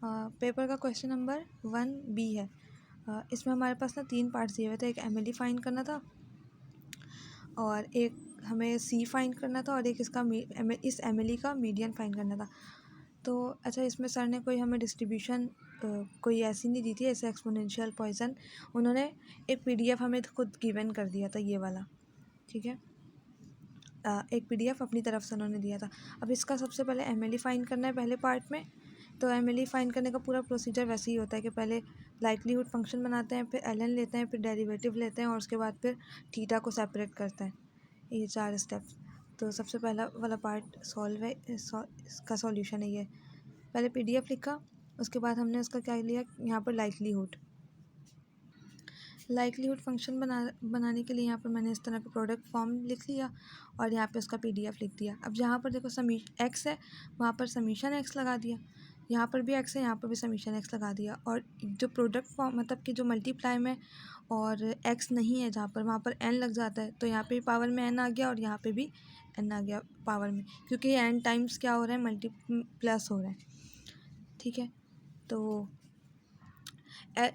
Paper का question number 1B है। इसमें हमारे पास ना 3 पार्ट्स दिए हुए थे। एक एमएलई फाइंड करना था और एक हमें सी फाइंड करना था और एक इस एमएलई का मीडियन फाइंड करना था। तो अच्छा, इसमें सर ने कोई हमें डिस्ट्रीब्यूशन कोई ऐसी नहीं दी थी, ऐसे एक्सपोनेंशियल पॉइसन। उन्होंने एक पीडीएफ हमें खुद गिवन कर दिया था, ये वाला, ठीक है। एक पीडीएफ अपनी तरफ से उन्होंने दिया था। अब इसका सबसे पहले एमएलई फाइंड करना है पहले पार्ट में। तो एमएलई फाइंड करने का पूरा प्रोसीजर वैसे ही होता है कि पहले लाइक्लीहुड फंक्शन बनाते हैं, फिर एलएन लेते हैं, फिर डेरिवेटिव लेते हैं और उसके बाद फिर थीटा को सेपरेट करते हैं। ये 4 स्टेप्स। तो सबसे पहला वाला पार्ट सॉल्व है, इसका सॉल्यूशन है ये। पहले पीडीएफ लिखा, उसके बाद हमने उसका क्या लिया, यहाँ पर लाइक्लीहुड फंक्शन बनाने के लिए यहाँ पर मैंने इस तरह का प्रोडक्ट फॉर्म लिख लिया और यहाँ पे उसका पीडीएफ लिख दिया। अब जहाँ पर देखो एक्स है, वहाँ पर समीशन एक्स लगा दिया। यहाँ पर भी एक्स है, यहाँ पर भी समीशन एक्स लगा दिया। और जो प्रोडक्ट फॉर्म मतलब कि जो मल्टीप्लाई में और एक्स नहीं है जहाँ पर, वहाँ पर एन लग जाता है। तो यहाँ पे पावर में एन आ गया और यहाँ पे भी एन आ गया पावर में, क्योंकि ये एन टाइम्स क्या हो रहा है, प्लस हो रहा है, ठीक है। तो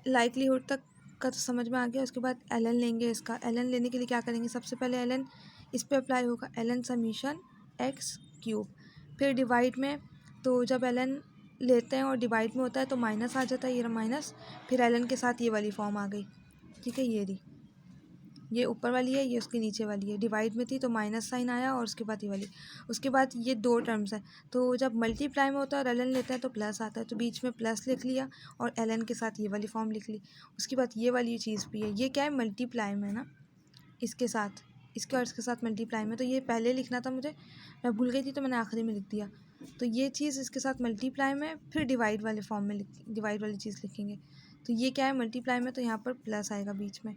लाइक्लीहुड तक का तो समझ में आ गया। उसके बाद एल एन लेंगे। इसका एल एन लेने के लिए क्या करेंगे, सबसे पहले एल एन इस पर अप्लाई होगा, L N summation X cube. फिर डिवाइड में, तो जब एल एन लेते हैं और डिवाइड में होता है तो माइनस आ जाता है, ये माइनस। फिर एल एन के साथ ये वाली फॉर्म आ गई, ठीक है। ये ऊपर वाली है, ये उसके नीचे वाली है। डिवाइड में थी तो माइनस साइन आया और उसके बाद ये वाली। उसके बाद ये 2 टर्म्स हैं, तो जब मल्टीप्लाई में होता है और एल एन लेते हैं तो प्लस आता है, तो बीच में प्लस लिख लिया और एल एन के साथ ये वाली फॉर्म लिख ली। उसके बाद ये वाली चीज़ भी है, ये क्या है, मल्टीप्लाई में ना, इसके साथ, इसके और इसके साथ मल्टीप्लाई में। तो ये पहले लिखना था मुझे, मैं भूल गई थी तो मैंने आखिरी में लिख दिया। तो ये चीज़ इसके साथ मल्टीप्लाई में, फिर डिवाइड वाले फॉर्म में डिवाइड वाली चीज़ लिखेंगे। तो ये क्या है, मल्टीप्लाई में, तो यहाँ पर प्लस आएगा बीच में।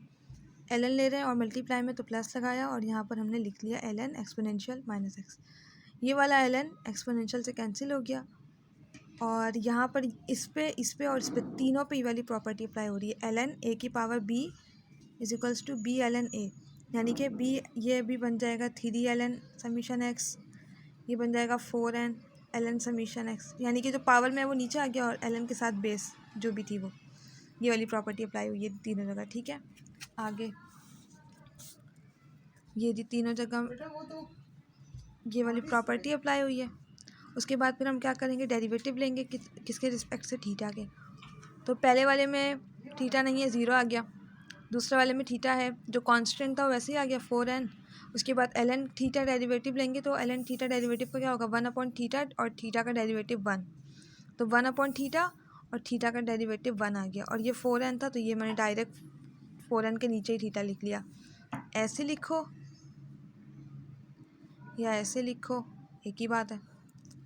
एल एन ले रहे हैं और मल्टीप्लाई में तो प्लस लगाया और यहाँ पर हमने लिख लिया L N exponential minus x. ये वाला एल एन एक्सपोनेंशियल से कैंसिल हो गया और यहाँ पर इस पे और इस पे तीनों पे ये वाली प्रॉपर्टी अप्लाई हो रही है। एल एन ए की power B is equals to B L N A, यानी कि बी, ये भी बन जाएगा 3 एल एन समीशन एक्स, ये बन जाएगा 4 N L N summation X, यानी कि जो पावर में है वो नीचे आ गया और एल एन के साथ बेस जो भी थी वो, ये वाली प्रॉपर्टी अप्लाई हुई है तीनों जगह, ठीक है। आगे ये तीनों जगह ये वाली प्रॉपर्टी अप्लाई हुई है। उसके बाद फिर हम क्या करेंगे, डेरिवेटिव लेंगे किसके रिस्पेक्ट से, थीटा के। तो पहले वाले में थीटा नहीं है, 0 आ गया। दूसरे वाले में थीटा है, जो कांस्टेंट था वैसे ही आ गया 4n। उसके बाद एल एन थीटा डेरिवेटिव लेंगे तो एल एन थीटा डेरिवेटिव का क्या होगा, 1/थीटा और थीटा का डेरिवेटिव 1। तो 1/थीटा और थीटा का डेरिवेटिव 1 आ गया। और ये 4n था तो ये मैंने डायरेक्ट 4n के नीचे ही थीटा लिख लिया। ऐसे लिखो या ऐसे लिखो, एक ही बात है।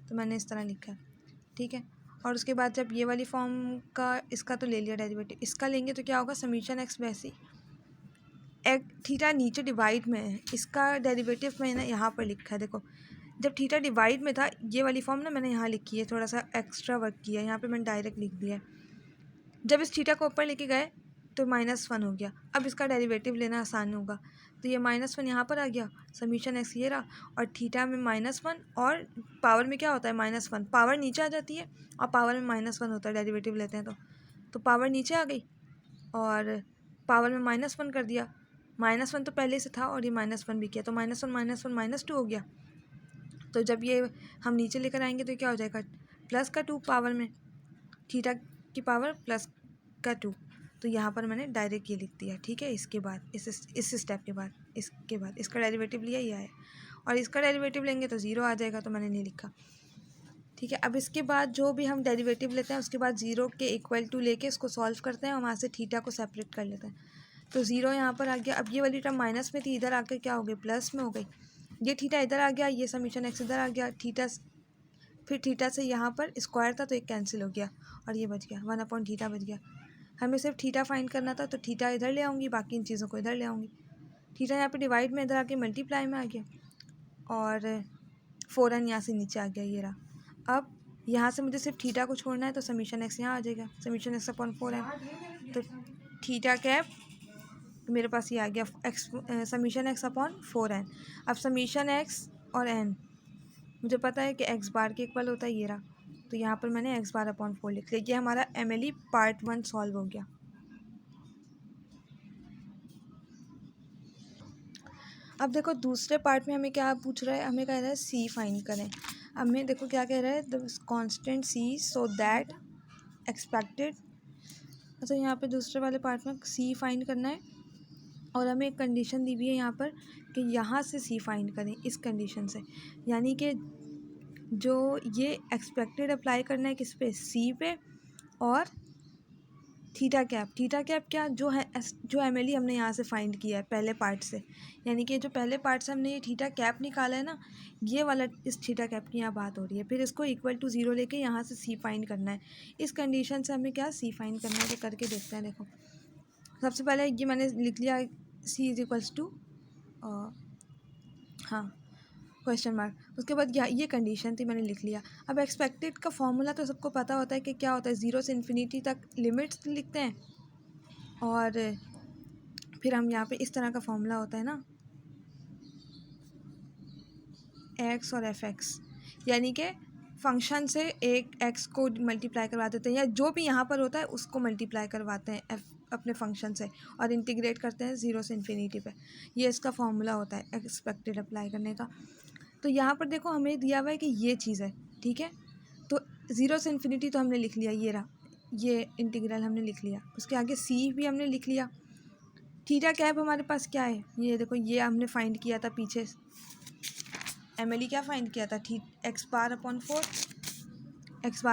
तो मैंने इस तरह लिखा है, ठीक है। और उसके बाद जब ये वाली फॉर्म का, इसका तो ले लिया डेरिवेटिव, इसका लेंगे तो क्या होगा, समीशन एक्स वैसी एक थीटा नीचे डिवाइड में है, इसका डेरिवेटिव मैंने यहाँ पर लिखा है। देखो, जब थीटा डिवाइड में था ये वाली फॉर्म ना मैंने यहाँ लिखी है, थोड़ा सा एक्स्ट्रा वर्क किया है, यहाँ पे मैंने डायरेक्ट लिख दिया है। जब इस थीटा को ऊपर लेके गए तो -1 हो गया। अब इसका डेरिवेटिव लेना आसान होगा, तो ये -1 यहाँ पर आ गया, समीशन एक्स ये रहा, और थीटा में -1 और पावर में क्या होता है, -1, पावर नीचे आ जाती है और पावर में -1 होता है डेरिवेटिव लेते हैं तो पावर नीचे आ गई और पावर में -1 कर दिया। -1 तो पहले से था और ये -1 भी किया, तो -1 -2 हो गया। तो जब ये हम नीचे लेकर आएंगे तो क्या हो जाएगा, प्लस का 2 पावर में, थीटा की पावर प्लस का 2। तो यहाँ पर मैंने डायरेक्ट ये लिख दिया, ठीक है। इसके बाद इस स्टेप के बाद इसका डेरिवेटिव लिया ये है, और इसका डेरिवेटिव लेंगे तो 0 आ जाएगा, तो मैंने नहीं लिखा, ठीक है। अब इसके बाद जो भी हम डेरिवेटिव लेते हैं उसके बाद 0 के इक्वल टू लेके इसको सॉल्व करते हैं और वहाँ से थीटा को सेपरेट कर लेते हैं। तो 0 यहाँ पर आ गया। अब ये वाली टर्म माइनस में थी, इधर आकर क्या हो गई, प्लस में हो गई। ये थीटा इधर आ गया, ये समीशन एक्स इधर आ गया, थीटा फिर थीटा से यहाँ पर स्क्वायर था तो एक कैंसिल हो गया और ये बच गया, 1/थीटा बच गया। हमें सिर्फ थीटा फाइंड करना था, तो थीटा इधर ले आऊँगी, बाकी इन चीज़ों को इधर ले आऊँगी। थीटा यहाँ पे डिवाइड में इधर आके मल्टीप्लाई में आ गया और 4n यहाँ से नीचे आ गया, ये रहा। अब यहाँ से मुझे सिर्फ थीटा को छोड़ना है, तो समीशन एक्स यहाँ आ जाएगा, समीशन एक्स अपॉन 4n। तो थीटा कैप मेरे पास ये आ गया, समीशन एक्स अपॉन 4n। अब समीशन एक्स और n मुझे पता है कि एक्स बार के इक्वल होता है, ये रहा। तो यहाँ पर मैंने एक्स बार अपॉन 4 लिख लिया। ये हमारा MLE पार्ट 1 सॉल्व हो गया। अब देखो दूसरे पार्ट में हमें क्या पूछ रहा है, हमें कह रहा है C फाइंड करें। अब हमें देखो क्या कह रहा है, the constant C so that expected. अच्छा यहाँ पे दूसरे वाले पार्ट में C फाइंड करना है और हमें एक कंडीशन दी हुई है यहाँ पर कि यहाँ से C फाइंड करें इस कंडीशन से, यानी कि जो ये एक्सपेक्टेड अप्लाई करना है किस पे, C पे, और थीटा कैप क्या जो है, जो MLE हमने यहाँ से फाइंड किया है पहले पार्ट से, यानी कि जो पहले पार्ट से हमने ये थीटा कैप निकाला है ना, ये वाला इस थीटा कैप की यहाँ बात हो रही है। फिर इसको इक्वल टू 0 लेके यहाँ से C फाइंड करना है। इस कंडीशन से हमें क्या C फाइंड करना है, तो करके देखते हैं। देखो सबसे पहले ये मैंने लिख लिया C इज इक्वल्स टू हाँ क्वेश्चन मार्क, उसके बाद ये कंडीशन थी मैंने लिख लिया। अब एक्सपेक्टेड का फॉर्मूला तो सबको पता होता है कि क्या होता है, 0 से इन्फिनिटी तक लिमिट्स लिखते हैं और फिर हम यहाँ पे इस तरह का फॉर्मूला होता है ना, x और fx, यानी कि फंक्शन से एक x को मल्टीप्लाई करवा देते हैं या जो भी यहाँ पर होता है उसको मल्टीप्लाई करवाते हैं अपने फंक्शन से और इंटीग्रेट करते हैं 0 से इन्फिनिटी पे। ये इसका फॉर्मूला होता है एक्सपेक्टेड अप्लाई करने का। तो यहाँ पर देखो हमें दिया हुआ है कि ये चीज़ है, ठीक है। तो 0 से इन्फिनिटी तो हमने लिख लिया, ये रहा, ये इंटीग्रल हमने लिख लिया। उसके आगे C भी हमने लिख लिया। थीटा कैप हमारे पास क्या है, ये देखो, ये हमने फाइंड किया था पीछे, MLE क्या फाइंड किया था, एक्स बार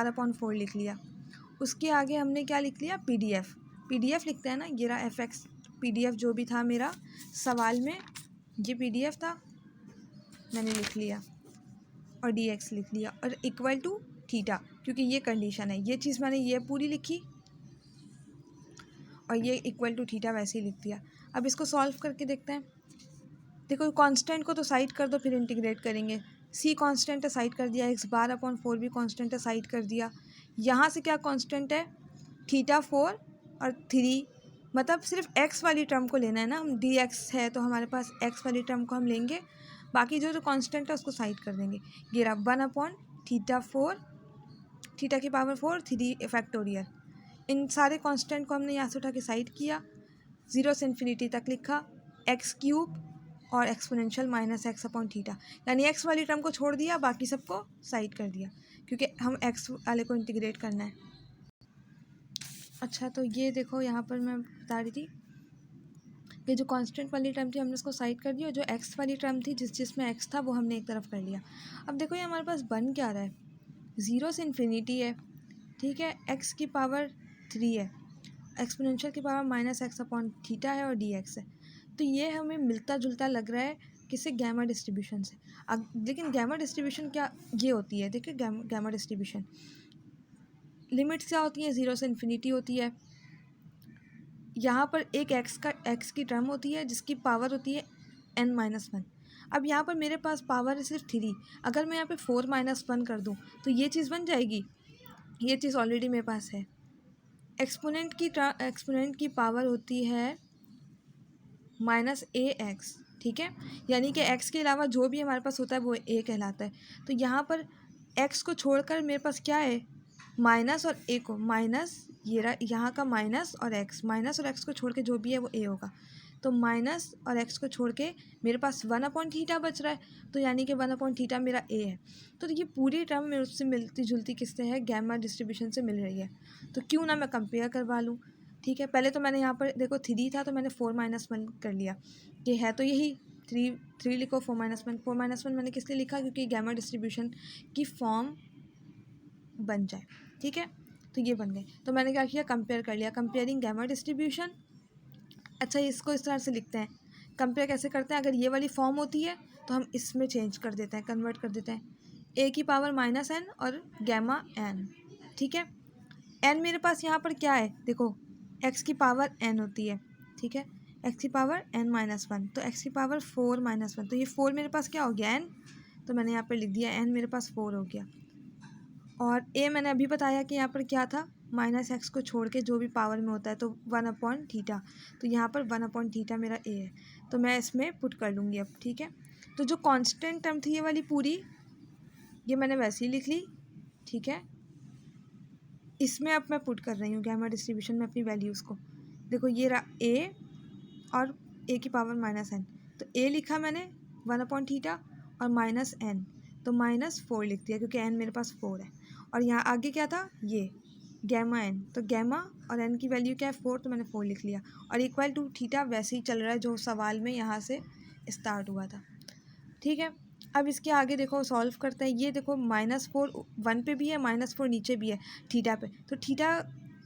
अपॉन 4 लिख लिया। उसके आगे हमने क्या लिख लिया, PDF लिखते हैं ना, ये रहा FX। PDF जो भी था मेरा सवाल में, ये PDF था, मैंने लिख लिया और DX लिख लिया और इक्वल टू थीटा, क्योंकि ये कंडीशन है, ये चीज़ मैंने ये पूरी लिखी और ये इक्वल टू थीटा वैसे ही लिख दिया। अब इसको सॉल्व करके देखते हैं। देखो कांस्टेंट को तो साइड कर दो, फिर इंटीग्रेट करेंगे। C कांस्टेंट है, साइड कर दिया। एक्स बार अपॉन 4 भी कांस्टेंट है, साइड कर दिया। यहाँ से क्या कांस्टेंट है, थीटा 4 और 3, मतलब सिर्फ x वाली टर्म को लेना है ना, हम dx है तो हमारे पास x वाली टर्म को हम लेंगे, बाकी जो कांस्टेंट है उसको साइड कर देंगे। ये रहा 1 अपॉन थीटा 4, थीटा की पावर 4, 3 फैक्टोरियल। इन सारे कांस्टेंट को हमने यहाँ से उठा के साइड किया, 0 से इन्फिनिटी तक लिखा, x³ और exponential minus x upon theta, यानी x वाली टर्म को छोड़ दिया, बाकी सबको साइड कर दिया, क्योंकि हम x वाले को इंटीग्रेट करना है। अच्छा तो ये देखो यहाँ पर मैं बता रही थी कि जो कांस्टेंट वाली टर्म थी हमने उसको साइड कर दिया, और जो x वाली टर्म थी जिसमें x था वो हमने एक तरफ कर लिया। अब देखो ये हमारे पास बन क्या रहा है, 0 से इन्फिनिटी है, ठीक है, x की पावर 3 है, एक्सपोनेंशियल की power minus x upon theta है और dx है। तो ये हमें मिलता जुलता लग रहा है किससे, गैमा डिस्ट्रीब्यूशन से। अब लेकिन गैमा डिस्ट्रीब्यूशन क्या ये होती है, देखिए गैमा डिस्ट्रीब्यूशन लिमिट्स क्या होती है, 0 से इन्फिनिटी होती है। यहाँ पर एक x की टर्म होती है जिसकी पावर होती है n-1। अब यहाँ पर मेरे पास पावर है सिर्फ 3, अगर मैं यहाँ पे 4-1 कर दूँ तो ये चीज़ बन जाएगी, ये चीज़ ऑलरेडी मेरे पास है। एक्सपोनेंट की पावर होती है -ax, ठीक है, यानी कि x के अलावा जो भी हमारे पास होता है वो a कहलाता है। तो यहाँ पर x को छोड़कर मेरे पास क्या है, माइनस और a को, माइनस ये रहा यहाँ का माइनस और x को छोड़ के जो भी है वो a होगा। तो माइनस और x को छोड़ के मेरे पास 1 अपॉन थीटा बच रहा है, तो यानी कि 1 अपॉन थीटा मेरा a है। तो ये पूरी टर्म मेरे उससे मिलती जुलती किससे है, गैमा डिस्ट्रीब्यूशन से मिल रही है। तो क्यों ना मैं कंपेयर करवा लूँ, ठीक है। पहले तो मैंने यहाँ पर देखो 3 था तो मैंने 4-1 कर लिया, कि है तो यही 3 लिखो, 4-1 मैंने किस लिए लिखा, क्योंकि गैमा डिस्ट्रीब्यूशन की फॉर्म बन जाए, ठीक है। तो ये बन गए, तो मैंने क्या किया, कंपेयर कर लिया, कंपेयरिंग गैमा डिस्ट्रीब्यूशन। अच्छा इसको इस तरह से लिखते हैं, कंपेयर कैसे करते हैं, अगर ये वाली फॉर्म होती है तो हम इसमें चेंज कर देते हैं, कन्वर्ट कर देते हैं, a की पावर -n और गैमा n, ठीक है। n मेरे पास यहाँ पर क्या है, देखो x की पावर n होती है, ठीक है, x की पावर n-1, तो x की पावर 4-1, तो ये 4 मेरे पास क्या हो गया, n, तो मैंने यहाँ पर लिख दिया n मेरे पास 4 हो गया। और a मैंने अभी बताया कि यहाँ पर क्या था, -x को छोड़ के जो भी पावर में होता है तो 1 अपॉन थीटा, तो यहाँ पर 1 अपॉन थीटा मेरा a है, तो मैं इसमें पुट कर लूँगी अब, ठीक है। तो जो कांस्टेंट टर्म थी ये वाली पूरी, ये मैंने वैसे ही लिख ली, ठीक है, इसमें अब मैं पुट कर रही हूँ गैमा डिस्ट्रीब्यूशन में अपनी वैल्यूज़ को। देखो ये रहा ए और ए की पावर -n, तो ए लिखा मैंने 1/θ और -n, तो -4 लिख दिया क्योंकि n मेरे पास 4 है। और यहाँ आगे क्या था, ये गैमा n, तो गैमा और n की वैल्यू क्या है 4, तो मैंने 4 लिख लिया। और इक्वल टू थीटा वैसे ही चल रहा है जो सवाल में यहाँ से स्टार्ट हुआ था। ठीक है, अब इसके आगे देखो सॉल्व करते हैं। ये देखो -4 1 पे भी है, -4 नीचे भी है थीटा पे, तो थीटा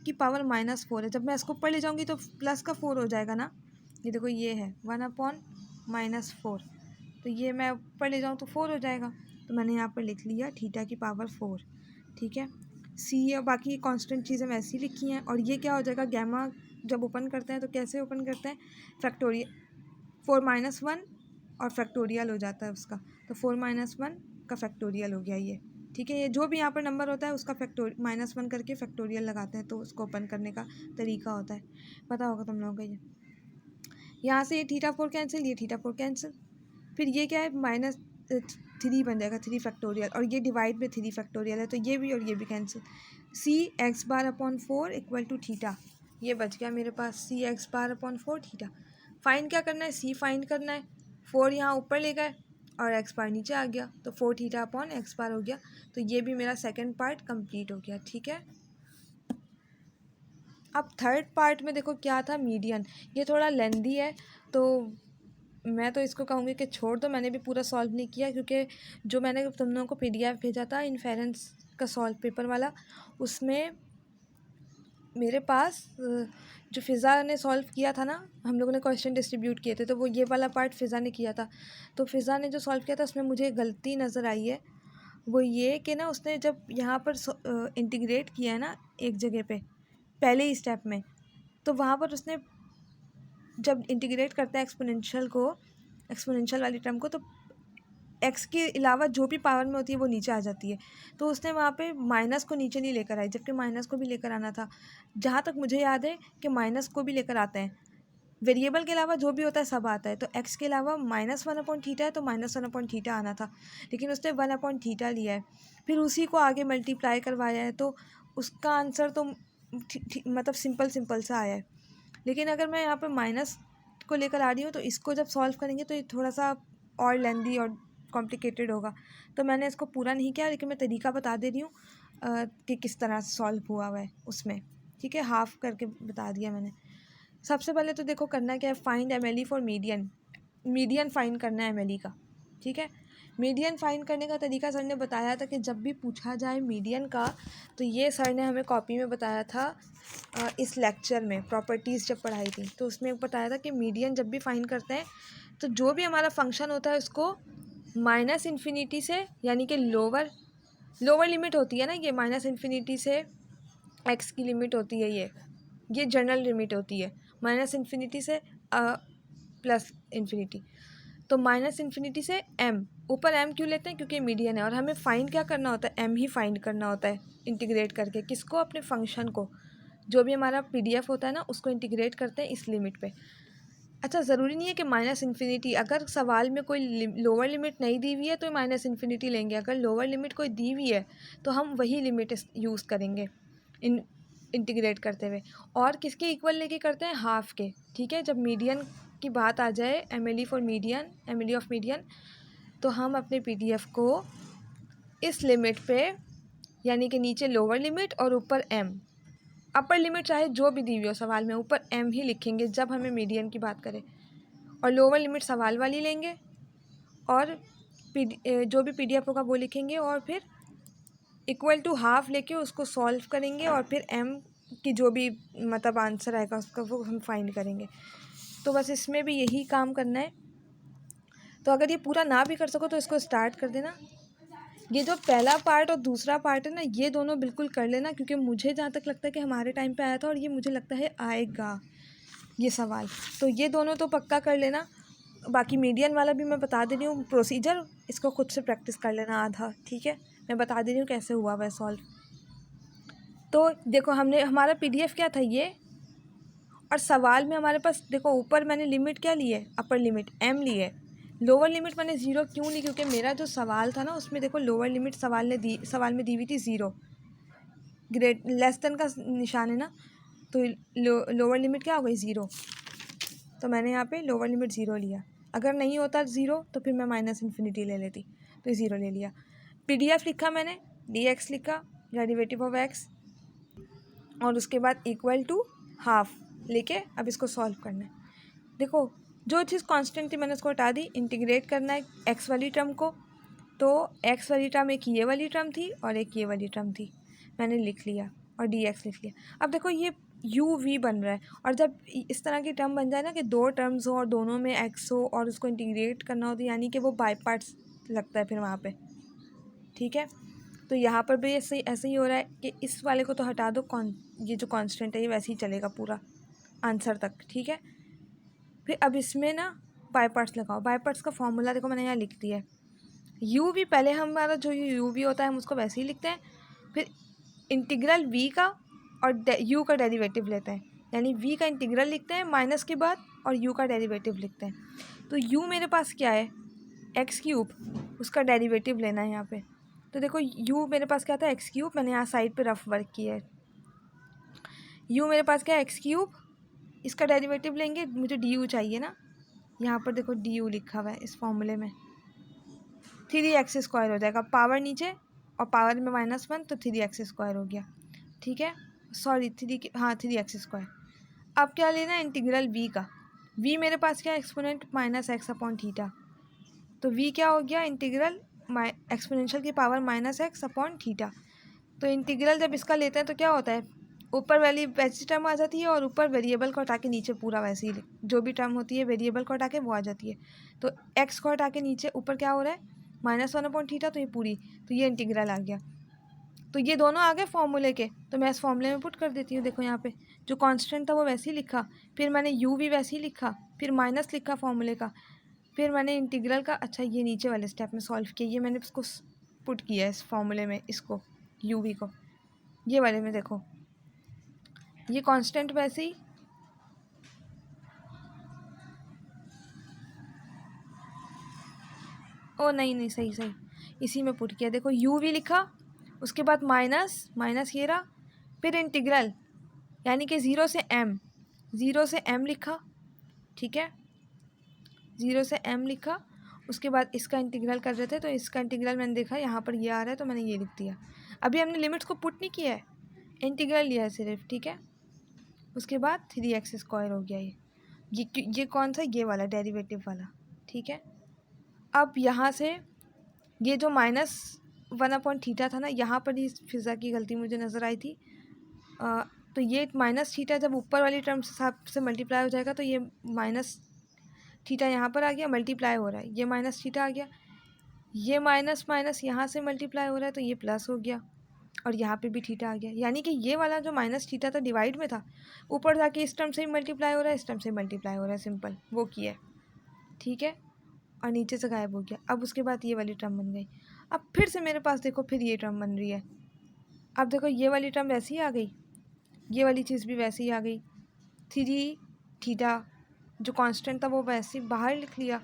की पावर -4 है। जब मैं इसको ऊपर ले जाऊँगी तो प्लस का 4 हो जाएगा ना। ये देखो ये है 1/-4, तो ये मैं ऊपर ले जाऊँ तो 4 हो जाएगा, तो मैंने यहाँ पर लिख लिया थीटा की पावर 4। ठीक है, सी और बाकी कांस्टेंट चीज़ें वैसी लिखी हैं। और ये क्या हो जाएगा, गैमा जब ओपन करते हैं तो कैसे ओपन करते हैं, फैक्टोरियल 4 - 1 और फैक्टोरियल हो जाता है उसका, तो 4 - 1 का फैक्टोरियल हो गया ये। ठीक है, ये जो भी यहाँ पर नंबर होता है उसका -1 करके फैक्टोरियल लगाते हैं, तो उसको ओपन करने का तरीका होता है, पता होगा तुम लोगों को ये। यहाँ से ये θ4 कैंसिल, ये θ4 कैंसिल, फिर ये क्या है -3 बन जाएगा, 3 फैक्टोरियल, और ये डिवाइड में 3 फैक्टोरियल है, तो ये भी और ये भी cancel. cx⁻/4 equal to theta, ये बच गया मेरे पास cx⁻/4 थीटा। फाइंड क्या करना है, c फाइंड करना है। 4 यहाँ ऊपर ले गए और x⁻ नीचे आ गया, तो 4 θ/x⁻ हो गया। तो ये भी मेरा सेकेंड पार्ट कंप्लीट हो गया। ठीक है, अब थर्ड पार्ट में देखो क्या था, मीडियन। ये थोड़ा लेंदी है, तो मैं तो इसको कहूँगी कि छोड़ दो, मैंने भी पूरा सॉल्व नहीं किया, क्योंकि जो मैंने तुम लोगों को PDF भेजा था इन्फेरेंस का सॉल्व पेपर वाला, उसमें मेरे पास जो फ़िज़ा ने सॉल्व किया था ना, हम लोगों ने क्वेश्चन डिस्ट्रीब्यूट किए थे, तो वो ये वाला पार्ट फ़िज़ा ने किया था। तो फ़िज़ा ने जो सॉल्व किया था उसमें मुझे गलती नज़र आई है, वो ये कि ना उसने जब यहाँ पर इंटीग्रेट किया है ना एक जगह पे पहले ही स्टेप में, तो वहाँ पर उसने जब इंटीग्रेट करता है एक्सपोनेंशियल वाली टर्म को, तो एक्स के अलावा जो भी पावर में होती है वो नीचे आ जाती है, तो उसने वहाँ पे माइनस को नीचे नहीं लेकर आई, जबकि माइनस को भी लेकर आना था। जहाँ तक मुझे याद है कि माइनस को भी लेकर आते हैं, वेरिएबल के अलावा जो भी होता है सब आता है, तो एक्स के अलावा -1/θ है, तो -1/θ आना था, लेकिन उसने 1/θ लिया है, फिर उसी को आगे मल्टीप्लाई करवाया है, तो उसका आंसर तो मतलब सिंपल सा आया है। लेकिन अगर मैं यहाँ पर माइनस को लेकर आ रही हूँ, तो इसको जब सॉल्व करेंगे तो ये थोड़ा सा और लेंदी और कॉम्प्लिकेटेड होगा, तो मैंने इसको पूरा नहीं किया, लेकिन मैं तरीका बता दे रही हूँ कि किस तरह से सॉल्व हुआ है उसमें। ठीक है, हाफ करके बता दिया मैंने। सबसे पहले तो देखो करना क्या है, find MLE for median. Median find करना है MLE का। ठीक है, मीडियन फाइंड करने का तरीका सर ने बताया था कि जब भी पूछा जाए मीडियन का, तो ये सर ने हमें कॉपी में बताया था इस लेक्चर में, प्रॉपर्टीज़ जब पढ़ाई थी, तो उसमें बताया था कि मीडियन जब भी फाइंड करते हैं, तो जो भी हमारा फंक्शन होता है उसको -∞ से, यानी कि लोअर लिमिट होती है ना, ये -∞ से x की लिमिट होती है, ये जनरल लिमिट होती है, -∞ से +∞, तो -∞ से m, ऊपर m क्यों लेते हैं, क्योंकि मीडियन है, और हमें फाइंड क्या करना होता है, m ही फाइंड करना होता है इंटीग्रेट करके, किसको, अपने फंक्शन को, जो भी हमारा PDF होता है ना उसको इंटीग्रेट करते हैं इस लिमिट पे। अच्छा, ज़रूरी नहीं है कि -∞, अगर सवाल में कोई लोअर लिमिट नहीं दी हुई है तो -∞ लेंगे, अगर लोअर लिमिट कोई दी हुई है तो हम वही लिमिट यूज़ करेंगे इंटीग्रेट करते हुए। और किसके इक्वल लेके करते हैं, हाफ के। ठीक है, जब मीडियन की बात आ जाए, MLE ऑफ मीडियन, तो हम अपने PDF को इस लिमिट पे, यानी कि नीचे लोअर लिमिट और ऊपर m, अपर लिमिट चाहे जो भी दी हुई हो सवाल में, ऊपर m ही लिखेंगे जब हमें मीडियन की बात करें, और लोअर लिमिट सवाल वाली लेंगे, और जो भी PDF होगा वो लिखेंगे, और फिर इक्वल टू हाफ लेके उसको सॉल्व करेंगे, और फिर m की जो भी मतलब आंसर आएगा उसका वो हम फाइंड करेंगे। तो बस इसमें भी यही काम करना है। तो अगर ये पूरा ना भी कर सको तो इसको स्टार्ट कर देना। ये जो पहला पार्ट और दूसरा पार्ट है ना, ये दोनों बिल्कुल कर लेना, क्योंकि मुझे जहाँ तक लगता है कि हमारे टाइम पे आया था, और ये मुझे लगता है आएगा ये सवाल, तो ये दोनों तो पक्का कर लेना। बाकी मीडियन वाला भी मैं बता दे रही हूँ प्रोसीजर, इसको खुद से प्रैक्टिस कर लेना आधा। ठीक है, मैं बता दे रही हूँ कैसे हुआ वह सॉल्व। तो देखो हमारा PDF क्या था ये, और सवाल में हमारे पास देखो ऊपर मैंने लिमिट क्या ली है, अपर लिमिट m ली है, लोअर लिमिट मैंने 0 क्यों ली, क्योंकि मेरा जो सवाल था ना उसमें देखो लोअर लिमिट सवाल में दी हुई थी 0, लेस देन का निशान है ना, तो लोअर लिमिट क्या हो गई 0, तो मैंने यहाँ पे लोअर लिमिट 0 लिया। अगर नहीं होता 0 तो फिर मैं माइनस इन्फिनिटी ले लेती, तो 0 ले लिया। PDF लिखा मैंने, dx लिखा, डेरिवेटिव ऑफ x, और उसके बाद इक्वल टू हाफ लेके अब इसको सॉल्व करना है। देखो जो चीज़ कांस्टेंट थी मैंने उसको हटा दी, इंटीग्रेट करना है x वाली टर्म को, तो x वाली टर्म एक ये वाली टर्म थी और एक ये वाली टर्म थी, मैंने लिख लिया और dx लिख लिया। अब देखो ये uv बन रहा है, और जब इस तरह की टर्म बन जाए ना कि दो टर्म्स हो और दोनों में x हो और उसको इंटीग्रेट करना हो, तो यानी कि वो बाई पार्ट्स लगता है फिर वहाँ पे, ठीक है। तो यहाँ पर भी ऐसे ही हो रहा है कि इस वाले को तो हटा दो, ये जो कांस्टेंट है ये वैसे ही चलेगा पूरा आंसर तक, ठीक है। फिर अब इसमें ना बाई पार्ट्स लगाओ। बाई पार्ट्स का फॉर्मूला देखो मैंने यहाँ लिख दिया है। यू भी पहले हमारा जो यू भी होता है हम उसको वैसे ही लिखते हैं, फिर इंटीग्रल वी का और यू का डेरिवेटिव लेते हैं, यानी वी का इंटीग्रल लिखते हैं माइनस के बाद और यू का डेरिवेटिव लिखते हैं। तो यू मेरे पास क्या है, एक्स क्यूब, उसका डेरिवेटिव लेना है यहाँ पे। तो देखो यू मेरे पास क्या था, एक्स क्यूब, मैंने यहाँ साइड पे रफ वर्क किया है। यू मेरे पास क्या है, एक्स क्यूब, इसका डेरिवेटिव लेंगे, मुझे डी यू चाहिए ना, यहाँ पर देखो डी यू लिखा हुआ है इस फॉर्मूले में। 3x स्क्वायर हो जाएगा, पावर नीचे और पावर में -1, तो 3x स्क्वायर हो गया, ठीक है। Sorry 3x square. अब क्या लेना है, इंटीग्रल v का। v मेरे पास क्या है, एक्सपोनेंट -x/θ, तो v क्या हो गया, इंटीग्रल एक्सपोनेंशियल की पावर -x/θ। तो इंटीग्रल जब इसका लेते हैं तो क्या होता है, ऊपर वाली वैसी टर्म आ जाती है और ऊपर वेरिएबल को हटा के नीचे पूरा वैसे ही जो भी टर्म होती है वेरिएबल को हटा के वो आ जाती है। तो x को हटा के नीचे ऊपर क्या हो रहा है, -1/θ, तो ये पूरी, तो ये इंटीग्रल आ गया। तो ये दोनों आ गए फॉर्मूले के, तो मैं इस फॉर्मूले में पुट कर देती हूँ। देखो यहाँ पे जो कांस्टेंट था वो वैसे ही लिखा, फिर मैंने यू भी वैसे ही लिखा, फिर माइनस लिखा फॉर्मूले का, फिर मैंने इंटीग्रल का, अच्छा ये नीचे वाले स्टेप में सॉल्व किया, ये मैंने इसको पुट किया इस फॉर्मूले में, इसको यू वी को, ये वाले में देखो ये कांस्टेंट वैसे ही, ओ नहीं सही इसी में पुट किया। देखो यू वी लिखा, उसके बाद माइनस ये रहा, फिर इंटीग्रल यानी कि 0 से m लिखा, ठीक है, 0 से m लिखा। उसके बाद इसका इंटीग्रल कर रहे थे, तो इसका इंटीग्रल मैंने देखा यहाँ पर ये आ रहा है, तो मैंने ये लिख दिया। अभी हमने लिमिट्स को पुट नहीं किया है, इंटीग्रल लिया है सिर्फ, ठीक है। उसके बाद 3x स्क्वायर हो गया ये कौन सा, ये वाला डेरिवेटिव वाला, ठीक है। अब यहाँ से ये जो -1/θ था ना, यहाँ पर ही फिज़ा की गलती मुझे नज़र आई थी। तो ये -θ जब ऊपर वाली टर्म से मल्टीप्लाई हो जाएगा, तो ये -θ यहाँ पर आ गया, मल्टीप्लाई हो रहा है, ये -θ आ गया, ये माइनस यहाँ से मल्टीप्लाई हो रहा है, तो ये प्लस हो गया, और यहाँ पे भी थीटा आ गया। यानी कि ये वाला जो -θ था डिवाइड में था, ऊपर जाके इस टर्म से ही मल्टीप्लाई हो रहा है, इस टर्म से मल्टीप्लाई हो रहा है, सिंपल वो किया है, ठीक है, और नीचे से गायब हो गया। अब उसके बाद ये वाली टर्म बन गई। अब फिर से मेरे पास देखो फिर ये टर्म बन रही है। अब देखो ये वाली टर्म वैसी ही आ गई, ये वाली चीज़ भी वैसे ही आ गई, 3θ जो कांस्टेंट था वो वैसे ही बाहर लिख लिया।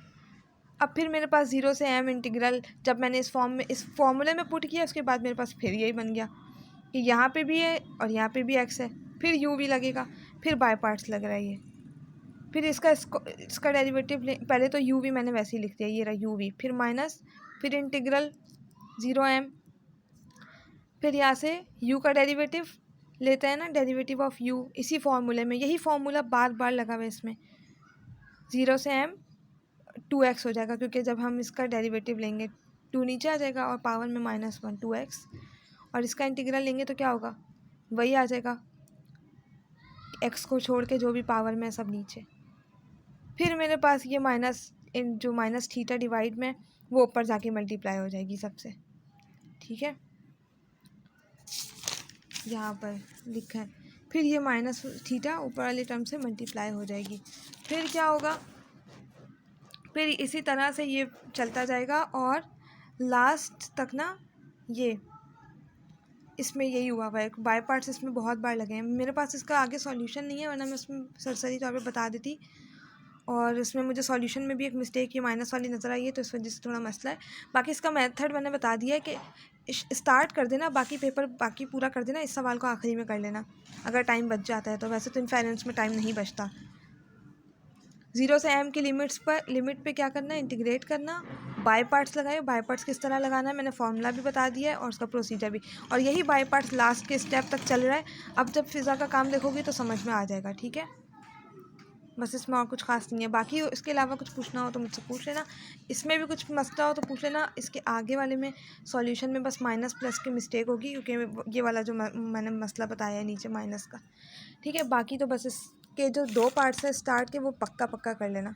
अब फिर मेरे पास 0 से m इंटीग्रल, जब मैंने इस फॉर्मूले में पुट किया, उसके बाद मेरे पास फिर यही बन गया कि यहाँ पे भी है और यहाँ पे भी x है, फिर u भी लगेगा, फिर बाय पार्ट्स लग रहा है ये, फिर इसका डेरिवेटिव पहले तो u भी मैंने वैसे ही लिख दिया, ये रहा u भी, फिर माइनस, फिर इंटीग्रल 0m, फिर यहाँ से u का डेरिवेटिव लेते हैं ना, डेरिवेटिव ऑफ u, इसी फॉर्मूले में, यही फॉर्मूला बार बार लगा हुआ है इसमें। 0 से m 2x हो जाएगा, क्योंकि जब हम इसका डेरिवेटिव लेंगे 2 नीचे आ जाएगा और पावर में -1 2x, और इसका इंटीग्रल लेंगे तो क्या होगा, वही आ जाएगा, x को छोड़ के जो भी पावर में सब नीचे। फिर मेरे पास ये जो -θ डिवाइड में वो ऊपर जाके मल्टीप्लाई हो जाएगी सबसे, ठीक है, यहाँ पर लिखा है। फिर ये -θ ऊपर वाली टर्म से मल्टीप्लाई हो जाएगी। फिर क्या होगा, फिर इसी तरह से ये चलता जाएगा और लास्ट तक ना ये इसमें यही हुआ है। बाय पार्ट्स इसमें बहुत बार लगे हैं, मेरे पास इसका आगे सॉल्यूशन नहीं है, वरना मैं उसमें सरसरी तौर पे बता देती। और इसमें मुझे सॉल्यूशन में भी एक मिस्टेक ये माइनस वाली नज़र आई है, तो इस वजह से थोड़ा मसला है। बाकी इसका मेथड मैंने बता दिया है कि स्टार्ट कर देना, बाकी पेपर बाकी पूरा कर देना, इस सवाल को आखिरी में कर लेना अगर टाइम बच जाता है तो। वैसे तो इनफेरेंस में टाइम नहीं बचता। 0 से m की लिमिट पे क्या करना है, इंटीग्रेट करना, बाय पार्ट्स लगाए। बाय पार्ट्स किस तरह लगाना है मैंने फॉर्मूला भी बता दिया है और उसका प्रोसीजर भी, और यही बाय पार्ट्स लास्ट के स्टेप तक चल रहा है। अब जब फिज़ा का काम देखोगी तो समझ में आ जाएगा, ठीक है। बस इसमें और कुछ खास नहीं है। बाकी इसके अलावा कुछ पूछना हो तो मुझसे पूछ लेना, इसमें भी कुछ मसला हो तो पूछ लेना। इसके आगे वाले में सॉल्यूशन में बस माइनस प्लस की मिस्टेक होगी, क्योंकि ये वाला जो मैंने मसला बताया है नीचे माइनस का, ठीक है। बाकी तो बस इसके जो 2 पार्ट्स हैं स्टार्ट के वो पक्का कर लेना।